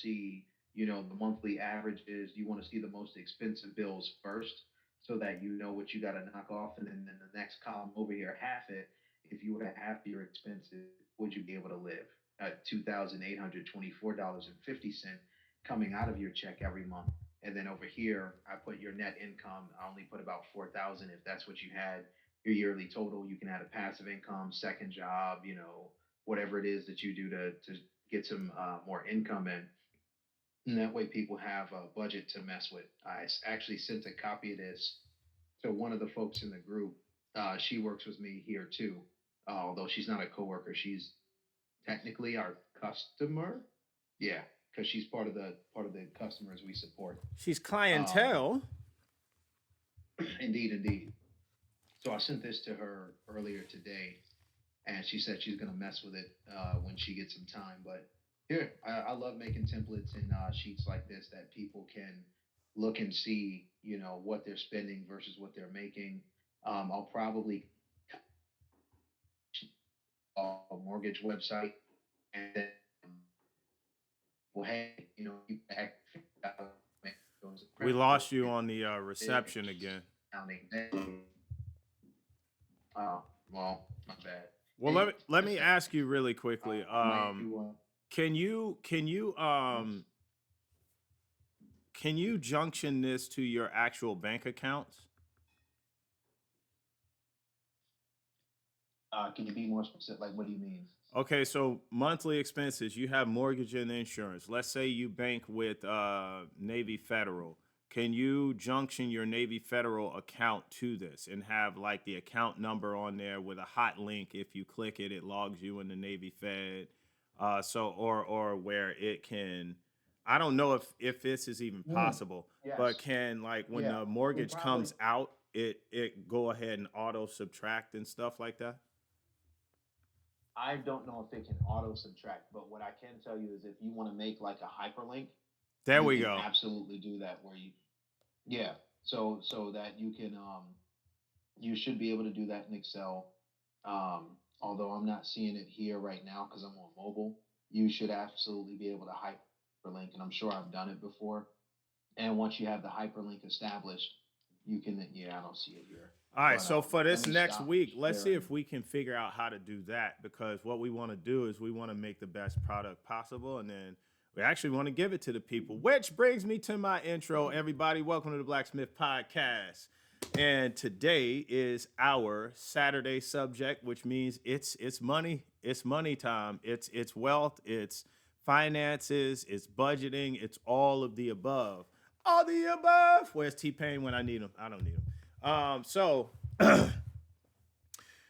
see, the monthly averages. You want to see the most expensive bills first so that you know what you got to knock off. And then in the next column over here, half it, if you were to half your expenses, would you be able to live at $2,824.50 coming out of your check every month? And then over here, I put your net income. I only put about 4,000 if that's what you had, your yearly total. You can add a passive income, second job, whatever it is that you do to get some more income in. And that way people have a budget to mess with. Actually sent a copy of this to one of the folks in the group. She works with me here too, although she's not a coworker. She's technically our customer. Yeah, because she's part of the customers we support. She's Um, clientele. indeed, indeed. So I sent this to her earlier today, and she said she's gonna mess with it when she gets some time. But here, I love making templates and sheets like this that people can look and see, what they're spending versus what they're making. I'll probably a mortgage website, and then, well, hey, you can those We credit lost you report on the is reception again. sounding. Well, not bad. Well, let Hey, me let just me a second. ask you really quickly. I might do one. Can you junction this to your actual bank accounts? Can you be more specific? Like, what do you mean? Okay, so monthly expenses, you have mortgage and insurance. Let's say you bank with Navy Federal. Can you junction your Navy Federal account to this and have like the account number on there with a hot link? If you click it, it logs you in the Navy Fed. Or where it can, I don't know if this is even Mm, possible, but yes. can like when Yeah. the We mortgage probably. comes out, it go ahead and auto subtract and stuff like that. I don't know if it can auto subtract, but what I can tell you is if you want to make like a hyperlink, There you we can go. absolutely do that. Where you, yeah. So that you can, you should be able to do that in Excel. Although I'm not seeing it here right now because I'm on mobile, you should absolutely be able to hyperlink, and I'm sure I've done it before. And once you have the hyperlink established, you can. Yeah, I don't see it here, All right, but so for let this me next stop week, let's see if sharing. we can figure out how to do that because what we want to do is we want to make the best product possible and then we actually want to give it to the people, which brings me to my intro. Everybody, welcome to the Blacksmith Podcast. And today is our Saturday subject, which means it's money time, it's wealth, it's finances, it's budgeting, it's all of the above. All the above. Where's T Pain when I need him? I don't need him. So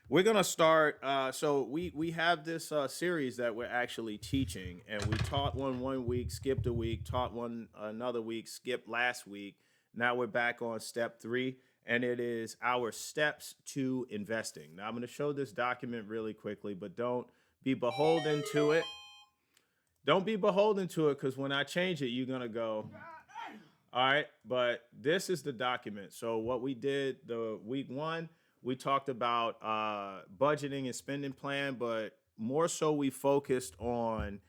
we're gonna start. So we have this series that we're actually teaching, and we taught one week, skipped a week, taught one another week, skipped last week. Now we're back on step three, and it is our steps to investing. Now I'm going to show this document really quickly, but don't be beholden to it. Don't be beholden to it because when I change it, you're gonna go. All right, but this is the document. So what we did the week one, we talked about budgeting and spending plan, but more so we focused on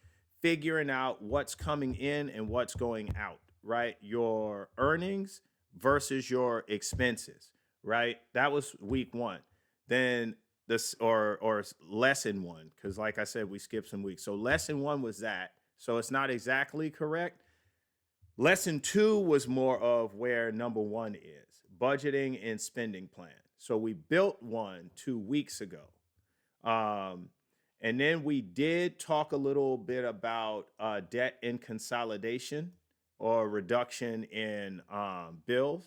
figuring out what's coming in and what's going out, right? Your earnings versus your expenses, right? That was week one. Then this or lesson one, because like I said, we skipped some weeks. So lesson one was that. So it's not exactly correct. Lesson two was more of where number one is budgeting and spending plan. So we built one 2 weeks ago. Um, and then we did talk a little bit about debt and consolidation or reduction in bills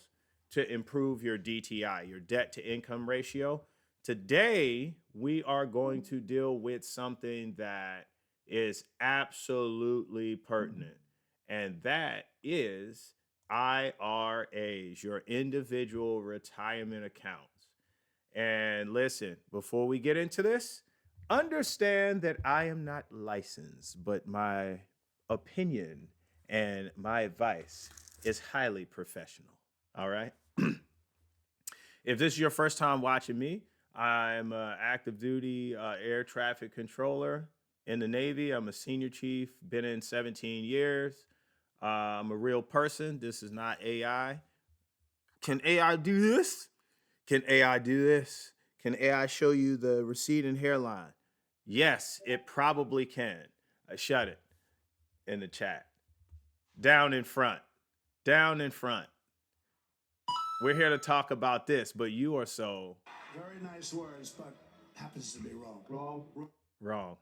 to improve your DTI, your debt to income ratio. Today, we are going to deal with something that is absolutely pertinent, and that is IRAs, your individual retirement accounts. And listen, before we get into this, understand that I am not licensed, but my opinion and my advice is highly professional. All right. If this is your first time watching me, I'm an active duty air traffic controller. in the Navy. I'm a senior chief, been in 17 years. I'm a real person. This is not AI. Can AI do this? Can AI do this? Can AI show you the receding hairline? Yes, it probably can. I shut it in the chat. Down in front. Down in front. We're here to talk about this, but you are so Very nice words, but happens to be wrong. wrong.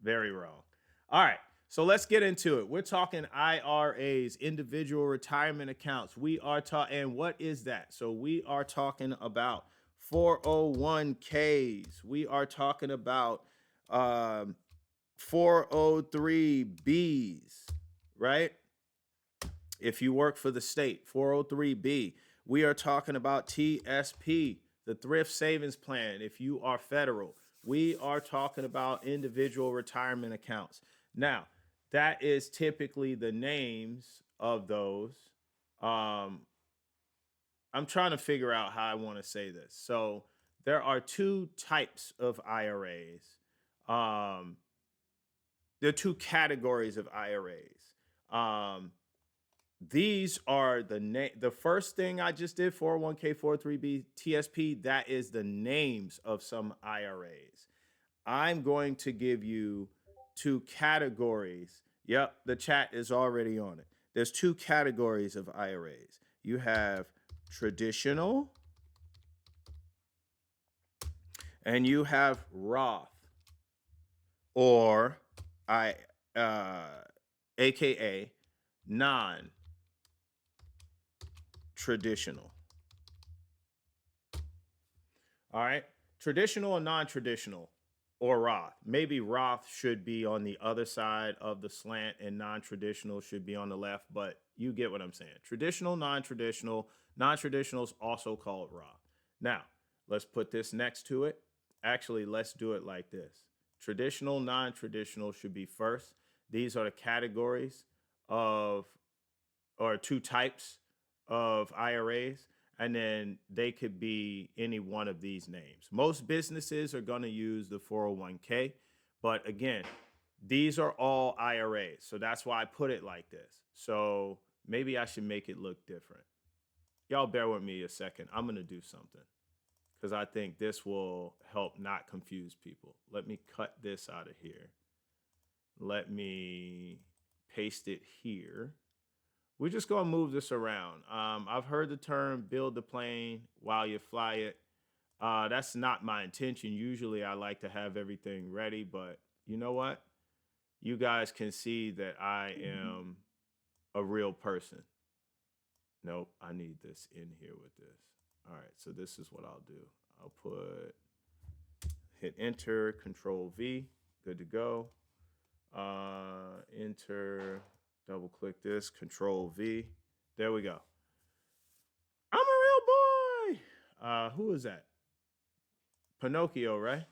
Very wrong. All right. So let's get into it. We're talking IRAs, individual retirement accounts. We are talking, and what is that? So we are talking about 401ks. We are talking about 403bs, right? If you work for the state, 403b. We are talking about TSP, the Thrift Savings Plan. If you are federal, we are talking about individual retirement accounts. Now, that is typically the names of those. I'm trying to figure out how I want to say this. So there are two types of IRAs. There are two categories of IRAs. These are the first thing I just did, 401k, 403b, TSP, that is the names of some IRAs. I'm going to give you two categories. Yep, the chat is already on it. There's two categories of IRAs. You have traditional and you have Roth, or aka non-traditional. All right, traditional and non-traditional, or Roth. Maybe Roth should be on the other side of the slant and non-traditional should be on the left, but you get what I'm saying. Traditional, non-traditional. Non-traditional is also called Roth. Now, let's put this next to it. Actually, let's do it like this. Traditional, non-traditional should be first. These are the categories of, or two types of IRAs, and then they could be any one of these names. Most businesses are going to use the 401k, but again, these are all IRAs. So that's why I put it like this. So maybe I should make it look different. Y'all bear with me a second. I'm going to do something because I think this will help not confuse people. Let me cut this out of here. Let me paste it here. We're just going to move this around. I've heard the term build the plane while you fly it. That's not my intention. Usually I like to have everything ready, but you know what? You guys can see that I am a real person. Nope, I need this in here with this. All right, so this is what I'll do. I'll hit enter, control V, good to go. Enter, double click this, control V. There we go. I'm a real boy. Who is that? Pinocchio, right?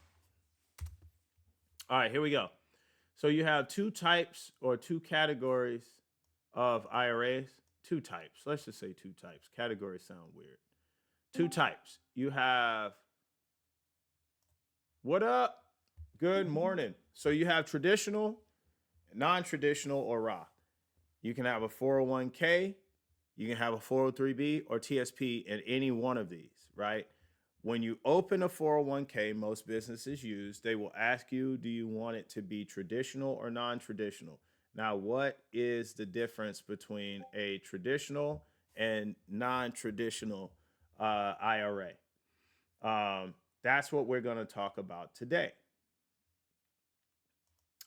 All right, here we go. So you have two types or two categories of IRAs. Two types. Let's just say two types. Categories sound weird. Two types. You have, what up? Good morning. So you have traditional, non-traditional, or Roth. You can have a 401k, you can have a 403b or TSP in any one of these, right? When you open a 401k, most businesses use, they will ask you, do you want it to be traditional or non-traditional? Now, what is the difference between a traditional and non-traditional IRA? That's what we're going to talk about today.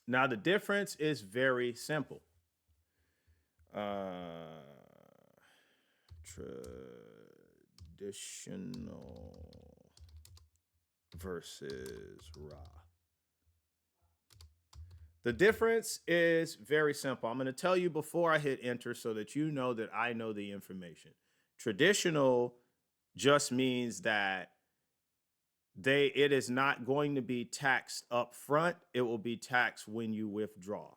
Now, the difference is very simple. Traditional versus Roth. The difference is very simple. I'm going to tell you before I hit enter so that you know that I know the information. Traditional just means that it is not going to be taxed up front. It will be taxed when you withdraw.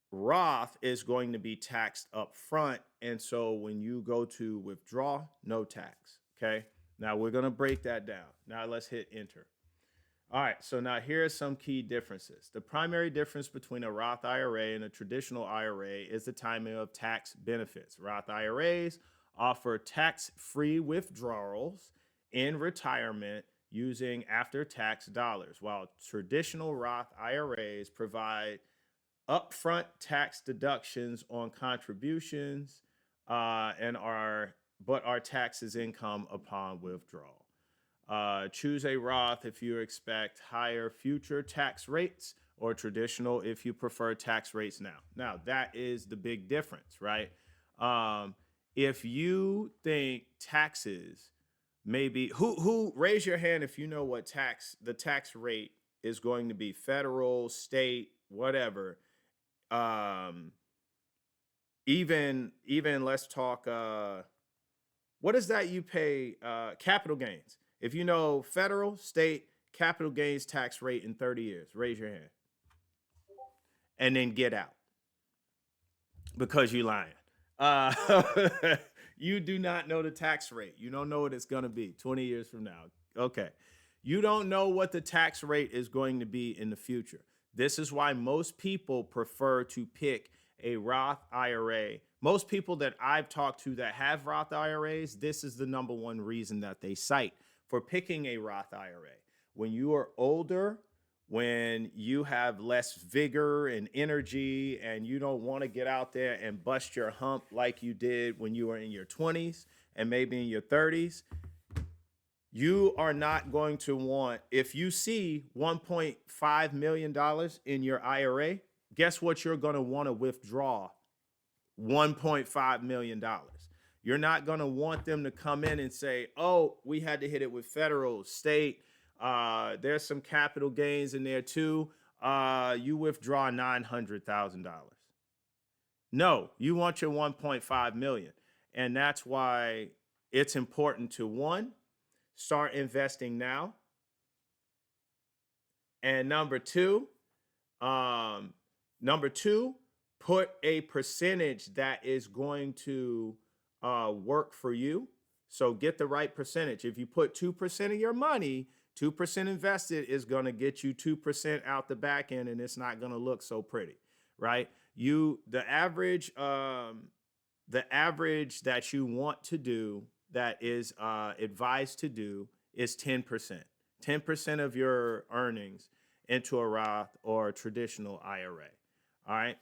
Roth is going to be taxed up front. And so when you go to withdraw, no tax. Okay. Now we're going to break that down. Now let's hit enter. All right, so now here are some key differences. The primary difference between a Roth IRA and a traditional IRA is the timing of tax benefits. Roth IRAs offer tax-free withdrawals in retirement using after-tax dollars, while traditional Roth IRAs provide upfront tax deductions on contributions and are taxed as income upon withdrawal. Choose a Roth if you expect higher future tax rates, or traditional if you prefer tax rates now. Now, that is the big difference, right? If you think taxes maybe who raise your hand if you know what the tax rate is going to be, federal, state, whatever. Um, even let's talk what is that you pay capital gains. If you know federal, state, capital gains tax rate in 30 years, raise your hand. And then get out because you lying. You do not know the tax rate. You don't know what it's going to be 20 years from now. Okay. You don't know what the tax rate is going to be in the future. This is why most people prefer to pick a Roth IRA. Most people that I've talked to that have Roth IRAs, this is the number one reason that they cite for picking a Roth IRA. When you are older, when you have less vigor and energy and you don't want to get out there and bust your hump like you did when you were in your 20s and maybe in your 30s, you are not going to want, if you see $1.5 million in your IRA, guess what you're going to want to withdraw? $1.5 million. You're not going to want them to come in and say, oh, we had to hit it with federal, state, there's some capital gains in there too. You withdraw $900,000. No, you want your 1.5 million. And that's why it's important to, one, start investing now. And number two, put a percentage that is going to work for you. So get the right percentage. If you put 2% of your money, 2% invested is going to get you 2% out the back end, and it's not going to look so pretty, right? The average that you want to do, that is advised to do, is 10%. 10% of your earnings into a Roth or a traditional IRA. All right.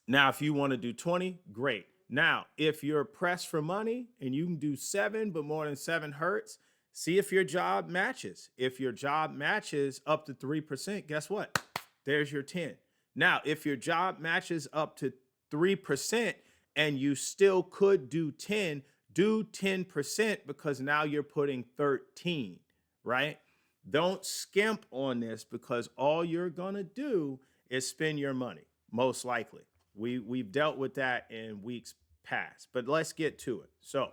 Now, if you want to do 20, great. Now, if you're pressed for money and you can do 7, but more than 7 hurts, see if your job matches. If your job matches up to 3%, guess what? There's your 10. Now, if your job matches up to 3% and you still could do 10, do 10% because now you're putting 13, right? Don't skimp on this because all you're going to do is spend your money, most likely. We've dealt with that in weeks past, but let's get to it. So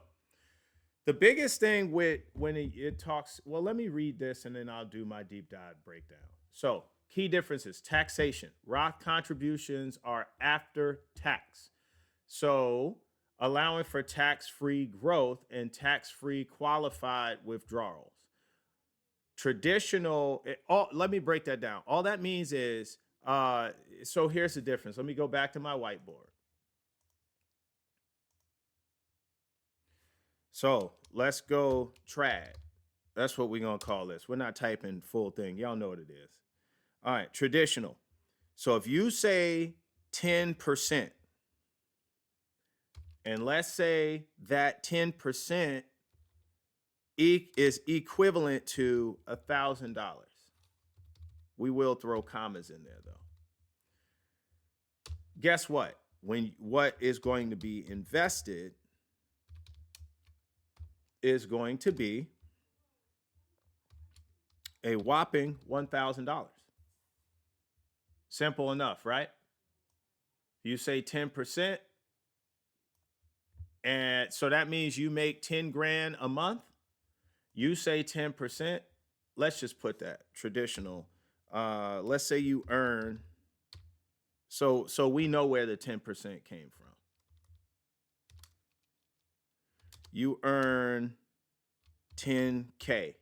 the biggest thing with when it talks, well, let me read this and then I'll do my deep dive breakdown. So key differences: taxation. Roth contributions are after tax. So allowing for tax-free growth and tax-free qualified withdrawals. Traditional, let me break that down. All that means is, so here's the difference. Let me go back to my whiteboard. So let's go trad. That's what we're going to call this. We're not typing full thing. Y'all know what it is. All right, traditional. So if you say 10%, and let's say that 10% is equivalent to $1,000. We will throw commas in there, though. Guess what? What is going to be invested is going to be a whopping $1,000. Simple enough, right? You say 10%, and so that means you make 10 grand a month. You say 10%. Let's just put that traditional. Let's say you earn. So we know where the 10% came from. You earn 10K.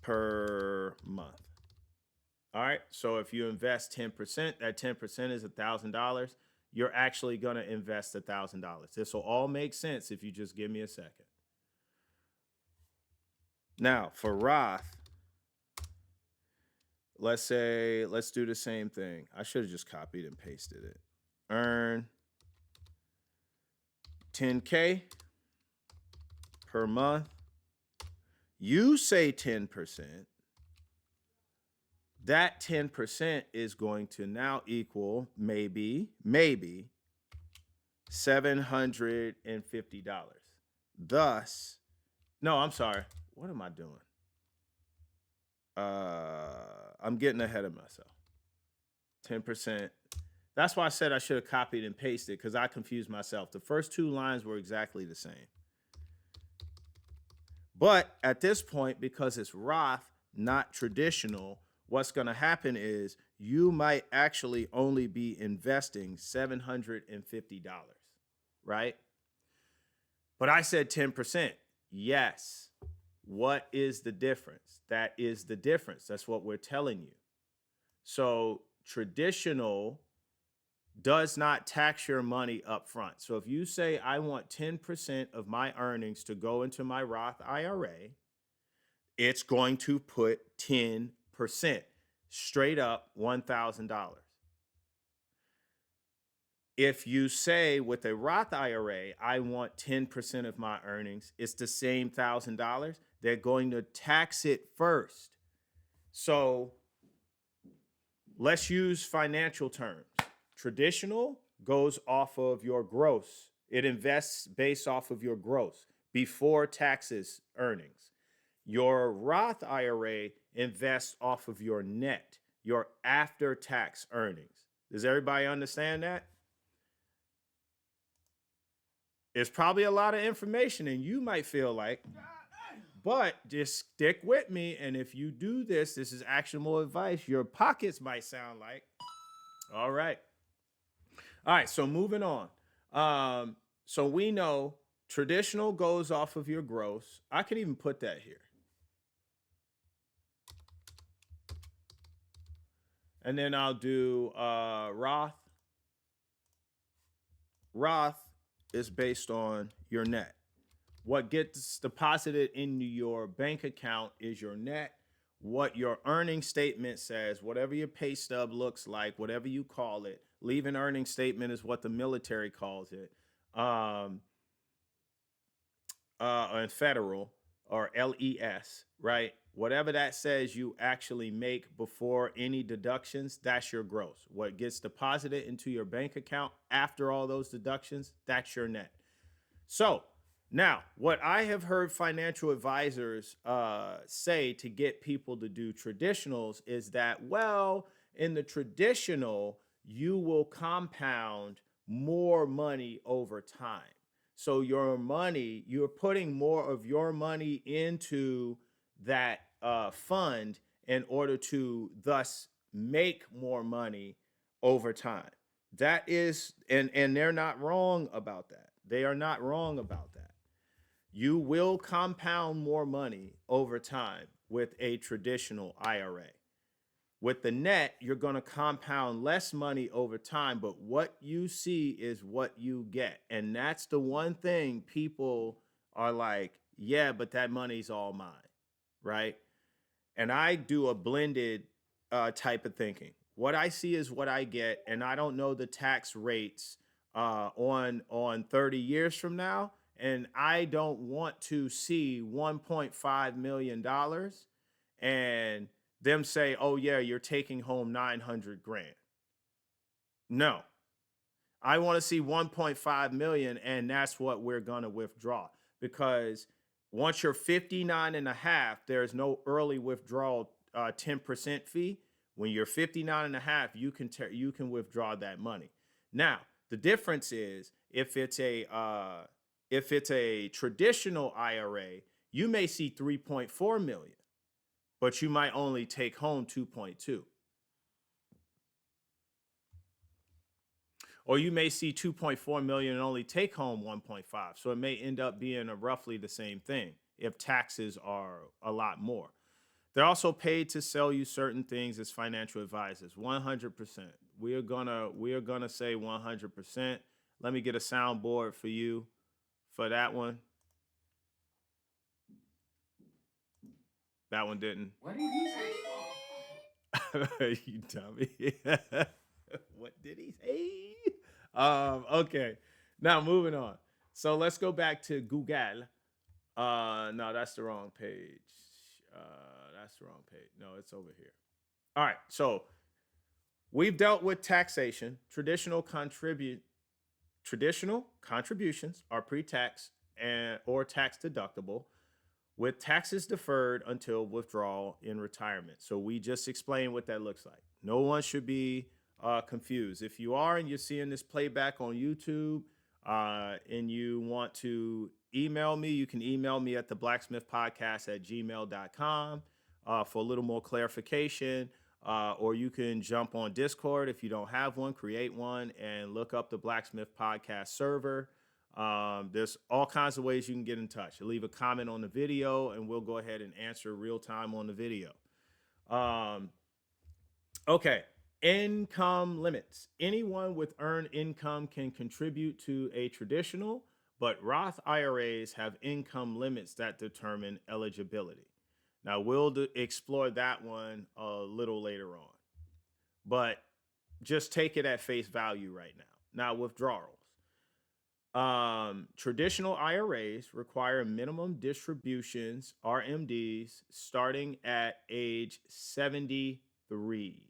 per month. All right. So if you invest 10%, that 10% is $1,000. You're actually going to invest $1,000. This will all make sense if you just give me a second. Now, for Roth, let's do the same thing. I should have just copied and pasted it. Earn 10K per month. You say 10%. That 10% is going to now equal maybe $750. Thus, no, I'm sorry. What am I doing? I'm getting ahead of myself. 10%. That's why I said I should have copied and pasted, because I confused myself. The first two lines were exactly the same. But at this point, because it's Roth, not traditional, what's going to happen is you might actually only be investing $750, right? But I said 10%. Yes. What is the difference? That is the difference. That's what we're telling you. So traditional does not tax your money up front. So if you say, I want 10% of my earnings to go into my Roth IRA, it's going to put 10%, straight up $1,000. If you say with a Roth IRA, I want 10% of my earnings, it's the same $1,000. They're going to tax it first. So let's use financial terms. Traditional goes off of your gross. It invests based off of your gross before taxes earnings. Your Roth IRA invests off of your net, your after-tax earnings. Does everybody understand that? It's probably a lot of information, and you might feel like, but just stick with me. And if you do this, this is actionable advice. Your pockets might sound like, all right. All right, so moving on. So we know traditional goes off of your gross. I could even put that here. And then I'll do Roth. Roth is based on your net. What gets deposited into your bank account is your net. What your earning statement says, whatever your pay stub looks like, whatever you call it, leaving earning statement is what the military calls it, and federal, or LES, right? Whatever that says you actually make before any deductions, that's your gross. What gets deposited into your bank account after all those deductions, that's your net. So now, what I have heard financial advisors say to get people to do traditionals is that, well, in the traditional, you will compound more money over time. So your money, you're putting more of your money into that fund in order to thus make more money over time. That is, and they're not wrong about that. They are not wrong about that. You will compound more money over time with a traditional IRA. With the net, you're going to compound less money over time, but what you see is what you get. And that's the one thing people are like, yeah, but that money's all mine, right? And I do a blended type of thinking. What I see is what I get, and I don't know the tax rates on 30 years from now, and I don't want to see $1.5 million and them say, oh yeah, you're taking home 900 grand. No, I want to see 1.5 million, and that's what we're going to withdraw, because once you're 59 and a half, there's no early withdrawal 10% fee. When you're 59 and a half, you can withdraw that money. Now, the difference is if it's a traditional IRA, you may see 3.4 million, but you might only take home 2.2. Or you may see 2.4 million and only take home 1.5. So it may end up being roughly the same thing if taxes are a lot more. They're also paid to sell you certain things as financial advisors. 100%. We are gonna say 100%. Let me get a soundboard for you for that one. That one didn't. What did he say? You dummy. What did he say? Okay. Now moving on. So let's go back to Google. No, that's the wrong page. That's the wrong page. No, it's over here. All right. So we've dealt with taxation. Traditional contributions are pre-tax and or tax deductible, with taxes deferred until withdrawal in retirement. So we just explained what that looks like. No one should be confused. If you are and you're seeing this playback on YouTube and you want to email me, you can email me at the blacksmithpodcast@gmail.com for a little more clarification. Or you can jump on Discord if you don't have one, create one, and look up the Blacksmith Podcast server. There's all kinds of ways you can get in touch. Leave a comment on the video, and we'll go ahead and answer real time on the video. Okay, income limits. Anyone with earned income can contribute to a traditional, but Roth IRAs have income limits that determine eligibility. Now, we'll explore that one a little later on, but just take it at face value right now. Now, withdrawals. Traditional IRAs require minimum distributions, RMDs, starting at age 73.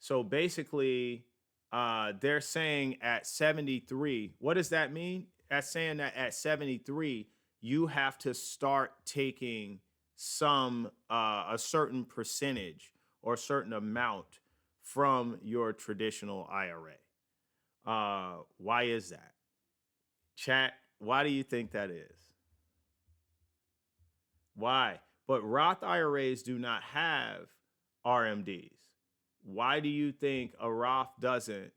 So basically, they're saying at 73, what does that mean? That's saying that at 73, you have to start taking a certain percentage or a certain amount from your traditional IRA. Why is that? Chat, why do you think that is? Why? But Roth IRAs do not have RMDs. Why do you think a Roth doesn't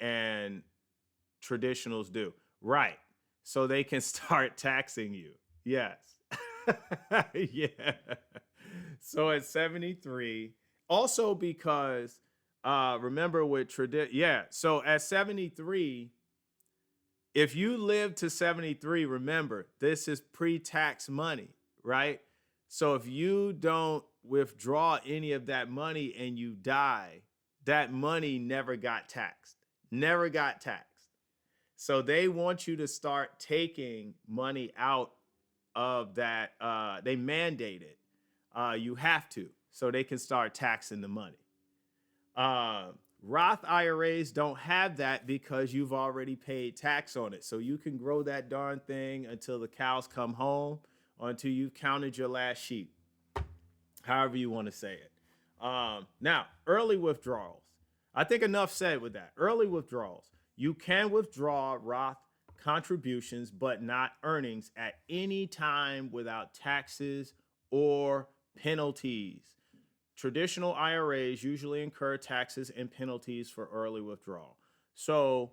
and traditionals do? Right. So they can start taxing you. Yes. Yeah. So at 73, also because remember with so at 73, if you live to 73, remember this is pre-tax money, right? So if you don't withdraw any of that money and you die, that money never got taxed. Never got taxed. So they want you to start taking money out of that. They mandate it. You have to, so they can start taxing the money. Roth IRAs don't have that because you've already paid tax on it. So you can grow that darn thing until the cows come home or until you've counted your last sheep, however you want to say it. Now, early withdrawals. I think enough said with that. Early withdrawals. You can withdraw Roth contributions, but not earnings at any time without taxes or penalties. Traditional IRAs usually incur taxes and penalties for early withdrawal. So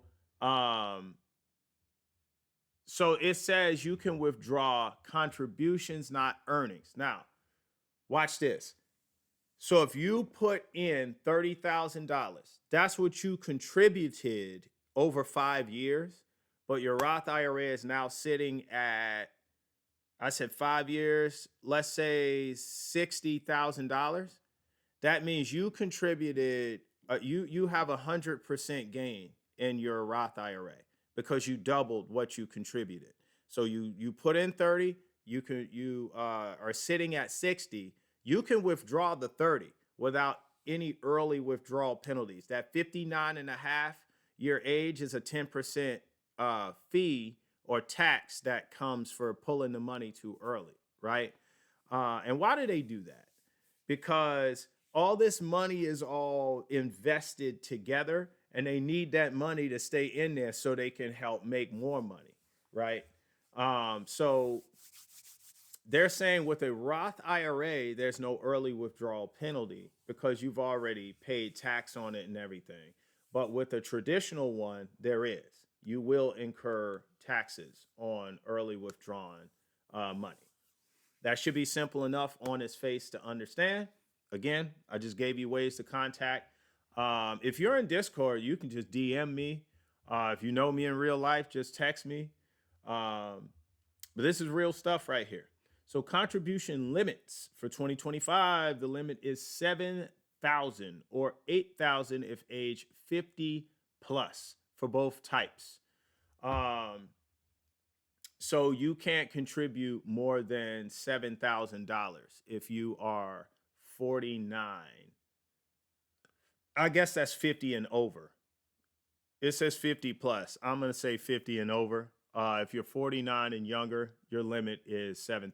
it says you can withdraw contributions, not earnings. Now, watch this. So if you put in $30,000, that's what you contributed over 5 years, but your Roth IRA is now sitting at, I said 5 years, let's say $60,000. That means you contributed, you have 100% gain in your Roth IRA because you doubled what you contributed. So you put in 30, you are sitting at 60. You can withdraw the 30 without any early withdrawal penalties. That 59.5-year age is a 10% fee or tax that comes for pulling the money too early, right? And why do they do that? Because all this money is all invested together and they need that money to stay in there so they can help make more money, right? So they're saying with a Roth IRA, there's no early withdrawal penalty because you've already paid tax on it and everything. But with a traditional one, there is. You will incur taxes on early withdrawn money. That should be simple enough on its face to understand. Again, I just gave you ways to contact. If you're in Discord, you can just DM me. If you know me in real life, just text me. But this is real stuff right here. So contribution limits for 2025, the limit is 7,000 or 8,000 if age 50 plus for both types. So you can't contribute more than $7,000 if you are 49. I guess that's 50 and over. It says 50 plus. I'm going to say 50 and over. If you're 49 and younger, your limit is $7,000.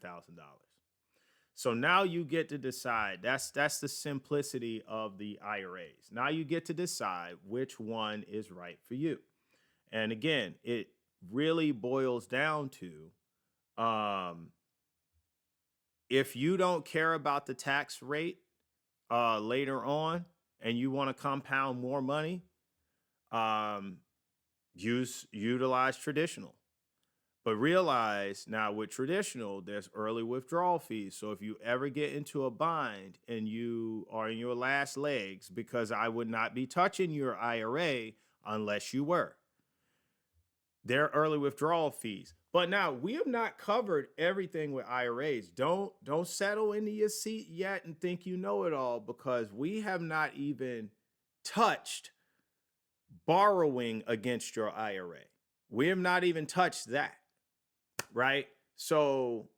So now you get to decide. That's the simplicity of the IRAs. Now you get to decide which one is right for you. And again, it really boils down to if you don't care about the tax rate later on and you want to compound more money, utilize traditional. But realize now with traditional, there's early withdrawal fees. So if you ever get into a bind and you are in your last legs, because I would not be touching your IRA unless you were, there are early withdrawal fees. But now we have not covered everything with IRAs. Don't settle into your seat yet and think you know it all, because we have not even touched borrowing against your IRA. We have not even touched that. Right? So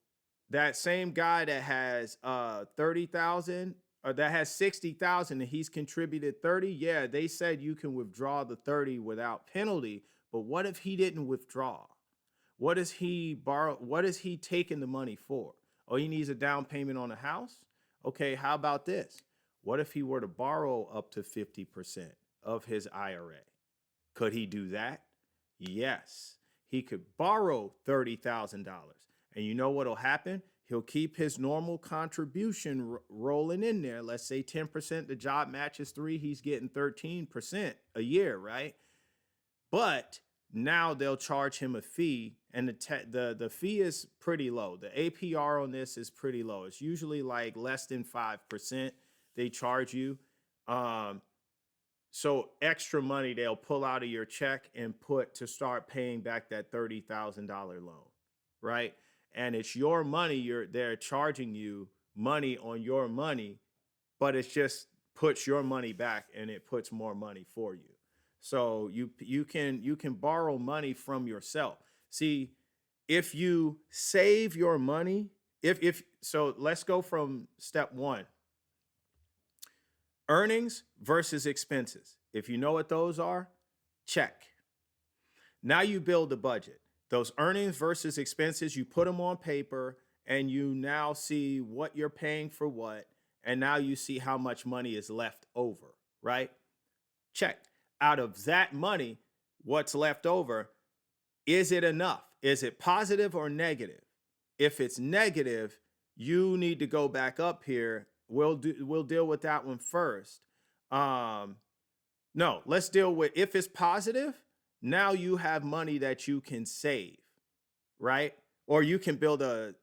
that same guy that has 30,000 or that has 60,000 and he's contributed 30, yeah, they said you can withdraw the 30 without penalty, but what if he didn't withdraw? What is he borrow? What is he taking the money for? Oh, he needs a down payment on a house? Okay, how about this? What if he were to borrow up to 50% of his IRA? Could he do that? Yes. He could borrow $30,000. And you know what'll happen? He'll keep his normal contribution rolling in there. Let's say 10%, the job matches 3, he's getting 13% a year, right? But now they'll charge him a fee, and the fee is pretty low. The APR on this is pretty low. It's usually like less than 5% they charge you. So extra money they'll pull out of your check and put to start paying back that $30,000 loan, right? And it's your money. They're charging you money on your money, but it just puts your money back and it puts more money for you. So you can borrow money from yourself. See, if you save your money, so let's go from step 1. Earnings versus expenses. If you know what those are, check. Now you build a budget. Those earnings versus expenses, you put them on paper and you now see what you're paying for what. And now you see how much money is left over, right? Check. Out of that money, what's left over, is it enough? Is it positive or negative? If it's negative, you need to go back up here. We'll deal with that one first. No, let's deal with if it's positive. Now you have money that you can save, right? Or you can build a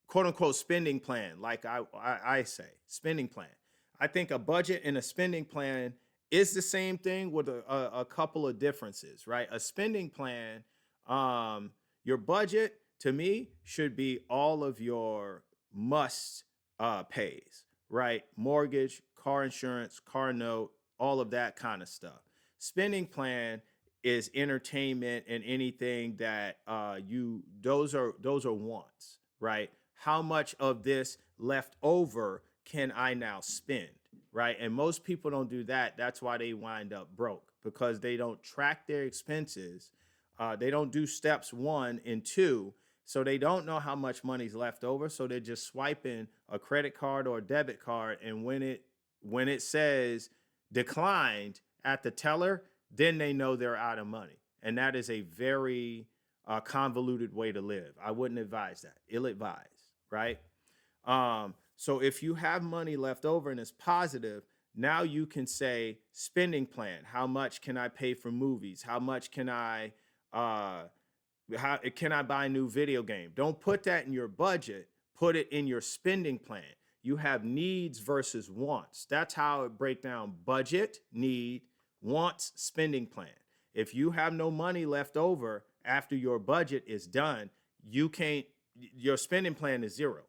quote unquote spending plan, like I say, spending plan. I think a budget and a spending plan is the same thing with a couple of differences, right? A spending plan, your budget to me should be all of your must pays. Right? Mortgage, car insurance, car note, all of that kind of stuff. Spending plan is entertainment and anything that those are wants, right? How much of this left over can I now spend, right? And most people don't do that. That's why they wind up broke, because they don't track their expenses. They don't do steps 1 and 2. So they don't know how much money's left over. So they're just swiping a credit card or a debit card. And when it says declined at the teller, then they know they're out of money. And that is a very convoluted way to live. I wouldn't advise that. Ill-advised, right? So if you have money left over and it's positive, now you can say spending plan. How much can I pay for movies? How much can I buy a new video game? Don't put that in your budget. put it in your spending plan. You have needs versus wants. That's how it breaks down: budget, need, wants, spending plan. If you have no money left over after your budget is done, you can't, your spending plan is zero.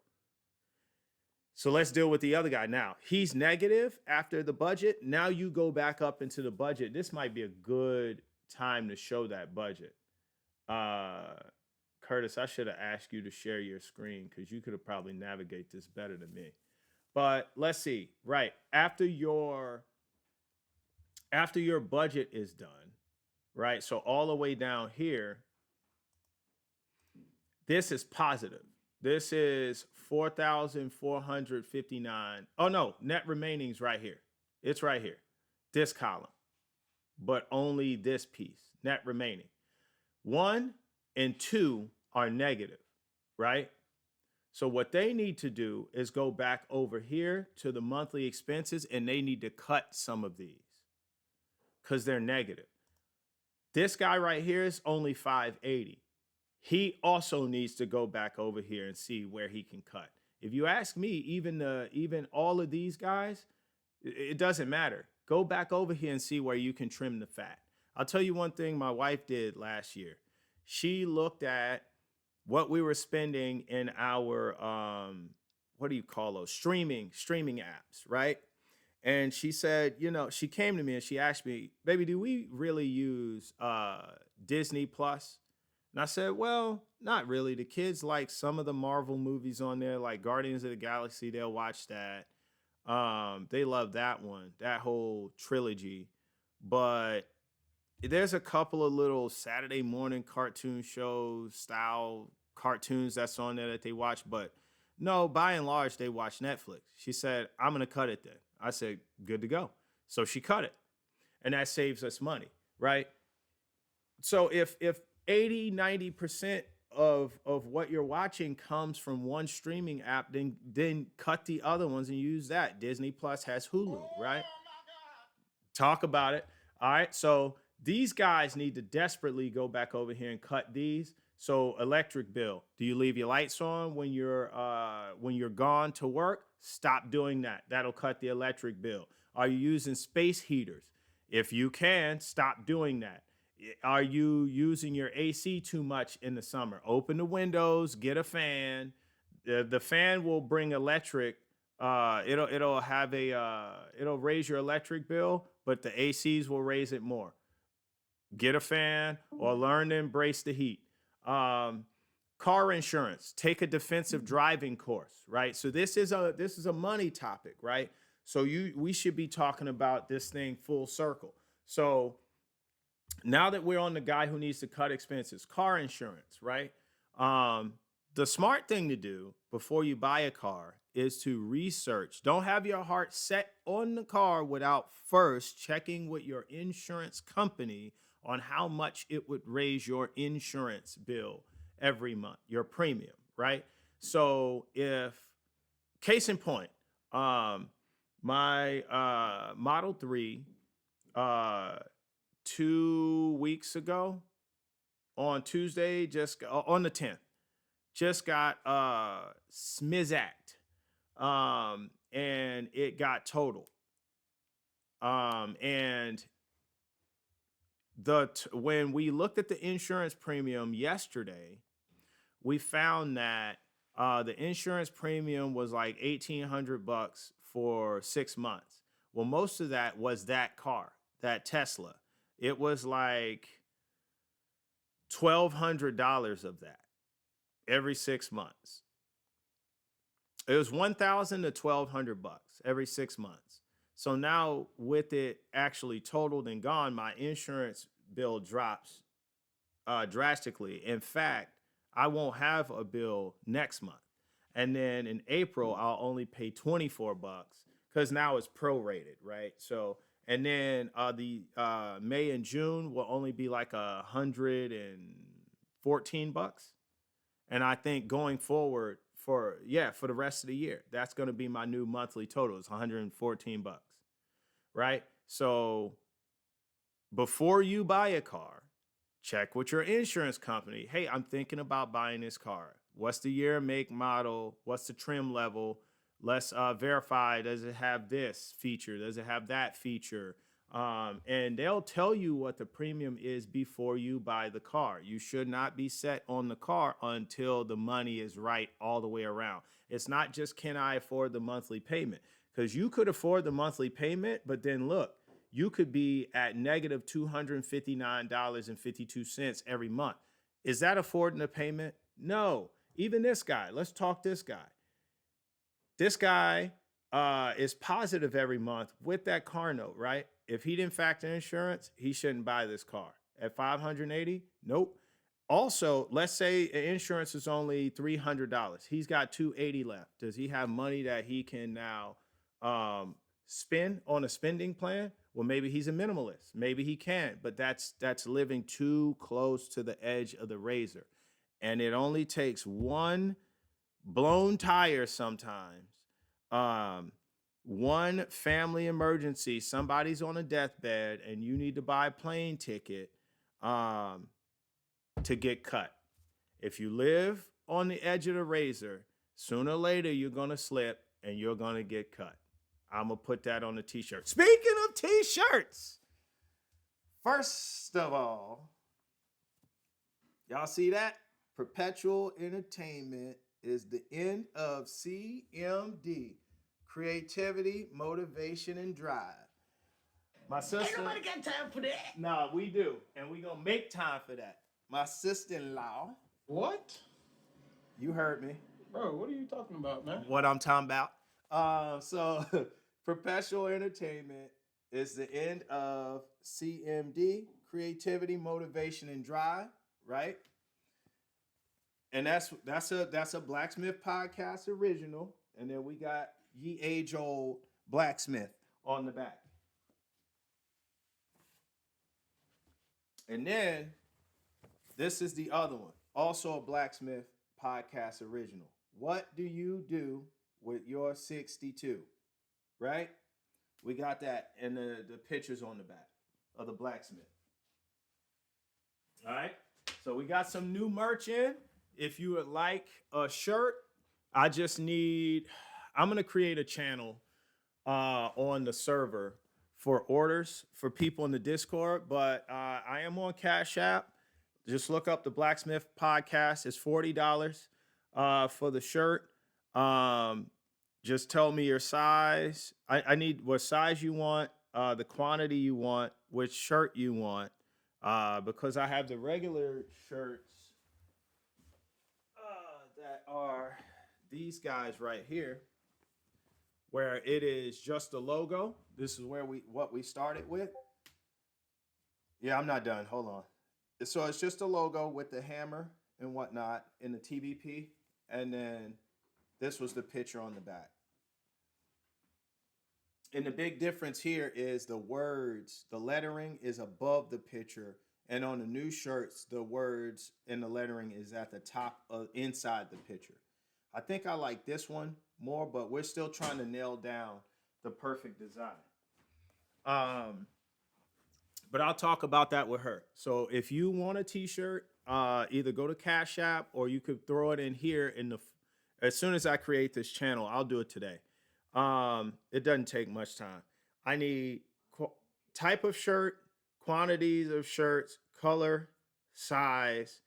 So let's deal with the other guy now. He's negative after the budget. Now you go back up into the budget. This might be a good time to show that budget. Curtis, I should have asked you to share your screen because you could have probably navigate this better than me. But let's see. Right. After your budget is done, right? So all the way down here, this is positive. This is 4,459. Oh no, net remaining's right here. It's right here. This column. But only this piece, net remaining. 1 and 2 are negative, right? So what they need to do is go back over here to the monthly expenses, and they need to cut some of these because they're negative. This guy right here is only 580. He also needs to go back over here and see where he can cut. If you ask me, even all of these guys, it doesn't matter. Go back over here and see where you can trim the fat. I'll tell you one thing my wife did last year. She looked at what we were spending in our what do you call those streaming apps, right? And she said, she came to me and she asked me, baby, do we really use Disney Plus? And I said, well, not really. The kids like some of the Marvel movies on there, like Guardians of the Galaxy. They'll watch that. They love that one, that whole trilogy. But there's a couple of little Saturday morning cartoon shows style cartoons that's on there that they watch. But no, by and large, they watch Netflix. She said, I'm going to cut it then. I said, good to go. So she cut it. And that saves us money, right? So if 80-90% of what you're watching comes from one streaming app, then cut the other ones and use that. Disney Plus has Hulu, right? Talk about it. All right. So these guys need to desperately go back over here and cut these. So electric bill. Do you leave your lights on when you're gone to work? Stop doing that. That'll cut the electric bill. Are you using space heaters? If you can, stop doing that. Are you using your AC too much in the summer? Open the windows, get a fan. The fan will bring electric. It'll raise your electric bill, but the ACs will raise it more. Get a fan or learn to embrace the heat. Car insurance. Take a defensive driving course, right? So this is a money topic, right? So we should be talking about this thing full circle. So now that we're on the guy who needs to cut expenses, car insurance, right? The smart thing to do before you buy a car is to research. Don't have your heart set on the car without first checking with your insurance company on how much it would raise your insurance bill every month, your premium, right? So if, case in point, my Model 3, 2 weeks ago on Tuesday, just on the 10th, just got smizacked, and it got totaled. And when we looked at the insurance premium yesterday, we found that the insurance premium was like $1,800 for 6 months. Well, most of that was that car, that Tesla. It was like $1,200 of that every 6 months. It was $1,000 to $1,200 every 6 months. So now with it actually totaled and gone, my insurance bill drops drastically. In fact, I won't have a bill next month. And then in April, I'll only pay $24 because now it's prorated, right? So, and then the May and June will only be like $114. And I think going forward for the rest of the year, that's going to be my new monthly total. It's $114, right? So before you buy a car, check with your insurance company. Hey, I'm thinking about buying this car. What's the year, make, model? What's the trim level? Let's verify, does it have this feature? Does it have that feature? And they'll tell you what the premium is before you buy the car. You should not be set on the car until the money is right all the way around. It's not just, can I afford the monthly payment? Because you could afford the monthly payment, but then look, you could be at negative $259.52 every month. Is that affording the payment? No. Even this guy, let's talk this guy. This guy is positive every month with that car note, right? If he didn't factor insurance, he shouldn't buy this car. At $580, nope. Also, let's say insurance is only $300. He's got $280 left. Does he have money that he can now spend on a spending plan? Well, maybe he's a minimalist. Maybe he can, but that's living too close to the edge of the razor. And it only takes one blown tire sometimes, one family emergency, somebody's on a deathbed and you need to buy a plane ticket to get cut. If you live on the edge of the razor, sooner or later you're going to slip and you're going to get cut. I'm going to put that on a t-shirt. Speaking of t-shirts, first of all, y'all see that? Perpetual Entertainment is the end of CMD, creativity, motivation, and drive. My sister. Ain't nobody got time for that. Nah, we do. And we going to make time for that. My sister-in-law. What? You heard me. Bro, what are you talking about, man? What I'm talking about. So Perpetual Entertainment is the end of CMD, creativity, motivation, and drive, right? And that's a Blacksmith Podcast original. And then we got Ye Age Old Blacksmith on the back. And then this is the other one, also a Blacksmith Podcast original. What do you do with your 62? Right? We got that and the pictures on the back of the Blacksmith. All right. So we got some new merch in. If you would like a shirt, I'm going to create a channel on the server for orders for people in the Discord, but I am on Cash App. Just look up the Blacksmith Podcast. It's $40 for the shirt. Just tell me your size. I need what size you want, the quantity you want, which shirt you want, because I have the regular shirts that are these guys right here, where it is just the logo. This is what we started with. Yeah, I'm not done. Hold on. So it's just a logo with the hammer and whatnot in the TBP, and then this was the picture on the back. And the big difference here is the words, the lettering is above the picture. And on the new shirts, the words and the lettering is at the top of inside the picture. I think I like this one more, but we're still trying to nail down the perfect design. But I'll talk about that with her. So if you want a t-shirt, either go to Cash App or you could throw it in here as soon as I create this channel, I'll do it today. It doesn't take much time. I need type of shirt, quantities of shirts, color, size,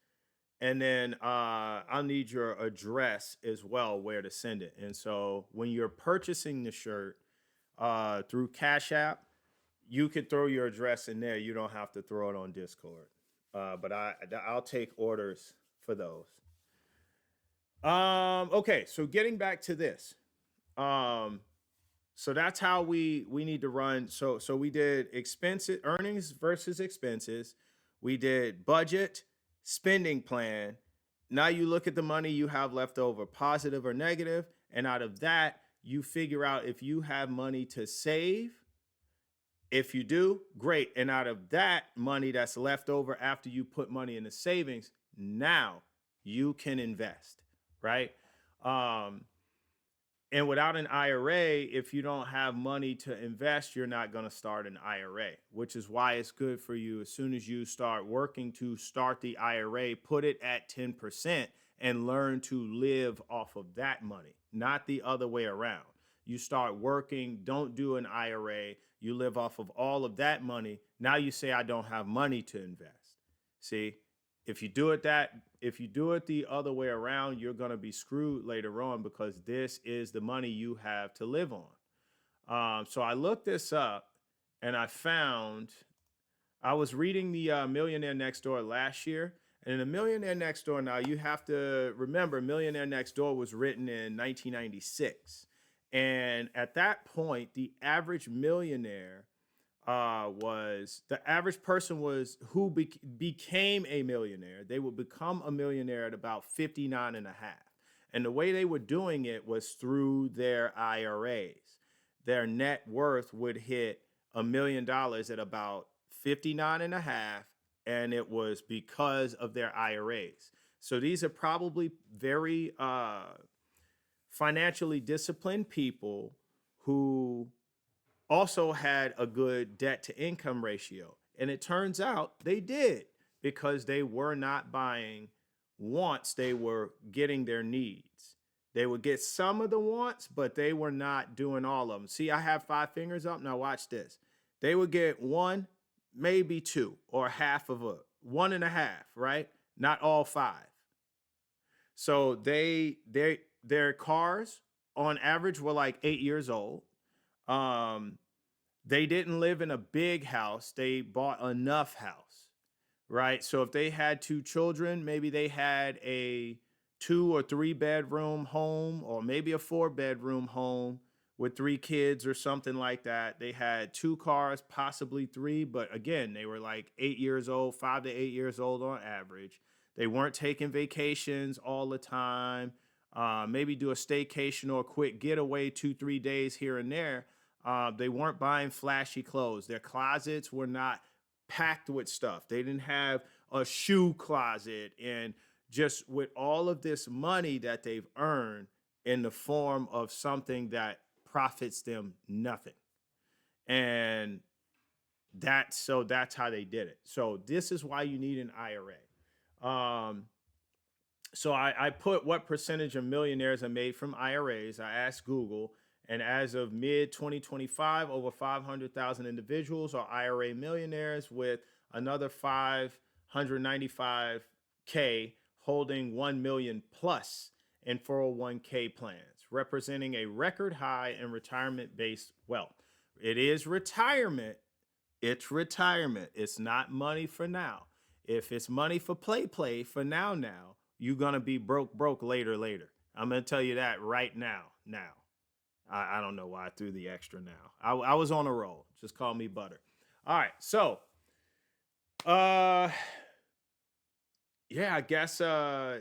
and then I'll need your address as well, where to send it. And so when you're purchasing the shirt through Cash App, you could throw your address in there. You don't have to throw it on Discord. But I'll take orders for those. Okay, so getting back to this. So that's how we need to run. So we did earnings versus expenses. We did budget, spending plan. Now you look at the money you have left over, positive or negative, and out of that, you figure out if you have money to save. If you do, great. And out of that money that's left over after you put money in the savings, now you can invest, right? And without an IRA, if you don't have money to invest, you're not going to start an IRA, which is why it's good for you as soon as you start working to start the IRA, put it at 10%. and learn to live off of that money, not the other way around. You start working, don't do an IRA, you live off of all of that money. Now you say, I don't have money to invest. See, if you do it the other way around, you're going to be screwed later on because this is the money you have to live on. So I looked this up and I was reading the Millionaire Next Door last year. And in the Millionaire Next Door, now you have to remember, Millionaire Next Door was written in 1996. And at that point, the average millionaire the average person was who became a millionaire. They would become a millionaire at about 59 and a half. And the way they were doing it was through their IRAs. Their net worth would hit $1 million at about 59 and a half, and it was because of their IRAs. So these are probably very financially disciplined people who also had a good debt to income ratio. And it turns out they did because they were not buying wants, they were getting their needs. They would get some of the wants, but they were not doing all of them. See, I have 5 fingers up. Now watch this. They would get 1, maybe 2, or half of 1.5, right? Not all 5. So their cars on average were like 8 years old. They didn't live in a big house. They bought enough house, right? So if they had 2 children, maybe they had a 2 or 3 bedroom home, or maybe a 4 bedroom home with 3 kids or something like that. They had 2 cars, possibly 3, but again, they were like 8 years old, 5 to 8 years old on average. They weren't taking vacations all the time. Maybe do a staycation or a quick getaway 2-3 days here and there. They weren't buying flashy clothes. Their closets were not packed with stuff. They didn't have a shoe closet. And just with all of this money that they've earned in the form of something that profits them nothing. And that's how they did it. So this is why you need an IRA. So I put what percentage of millionaires are made from IRAs. I asked Google, and as of mid 2025, over 500,000 individuals are IRA millionaires, with another 595K holding 1 million plus in 401k plans, representing a record high in retirement-based wealth. It is retirement. It's retirement. It's not money for now. If it's money for play for now, you're going to be broke later. I'm going to tell you that right now. I don't know why I threw the extra now. I was on a roll. Just call me butter. All right. So, yeah, I guess I